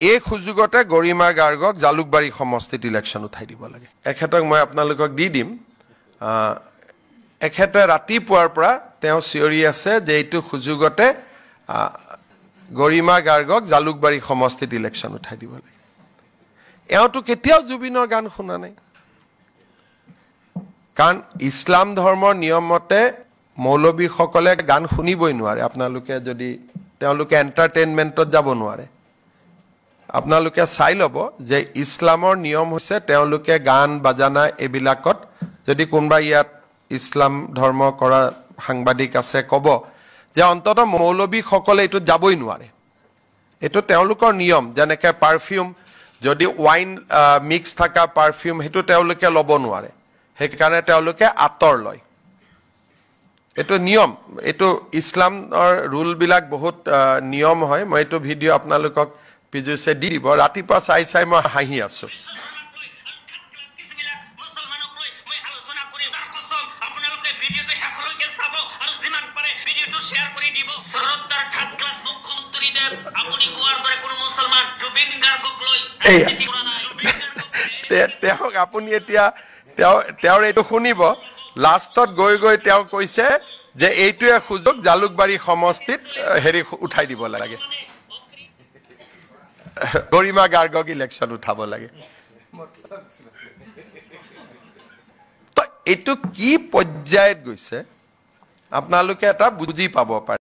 এই সুযোগতে গৰিমা গাৰ্গক জালুকবাৰী সমষ্টিত ইলেকশ্যন উঠাই দিব লাগে। এখেতক মই আপোনালোকক দি দিম। এখেতে ৰাতিপুৱাৰ পৰা তেওঁ চিঞৰি আছে যে এইটো সুযোগতে গৰিমা গাৰ্গক জালুকবাৰী সমষ্টিত ইলেকশ্যন উঠাই দিব লাগে। এওঁতো কেতিয়াও জুবিনৰ গান শুনা নাই, কাৰণ ইছলাম ধৰ্মৰ নিয়ম মতে মৌলবীসকলে গান শুনিবই নোৱাৰে। আপোনালোকে যদি তেওঁলোকে এণ্টাৰটেইনমেণ্টত যাব নোৱাৰে। আপোনালোকে চাই ল'ব যে ইছলামৰ নিয়ম হৈছে তেওঁলোকে গান বাজানা এইবিলাকত, যদি কোনোবা ইয়াত ইছলাম ধৰ্ম কৰা সাংবাদিক আছে ক'ব যে অন্ততঃ মৌলবীসকলে এইটোত যাবই নোৱাৰে। এইটো তেওঁলোকৰ নিয়ম। যেনেকৈ পাৰফিউম, যদি ৱাইন মিক্স থকা পাৰফিউম সেইটো তেওঁলোকে ল'ব নোৱাৰে, সেইকাৰণে তেওঁলোকে আঁতৰ লয়। এইটো নিয়ম, এইটো ইছলামৰ ৰুলবিলাক বহুত নিয়ম হয়। মই এইটো ভিডিঅ' আপোনালোকক পিজুছে দি দিব। ৰাতিপুৱা চাই চাই মই হাঁহি আছোঁ। তেওঁক আপুনি এতিয়া তেওঁৰ এইটো শুনিব। লাষ্টত গৈ গৈ তেওঁ কৈছে যে এইটোৱে সুযোগ জালুকবাৰী সমষ্টিত উঠাই দিব লাগে, গৰিমা গাৰ্গক ইলেকশ্যন উঠাব লাগে। তো এইটো কি পৰ্যায়ত গৈছে আপোনালোকে এটা বুজি পাব পাৰে।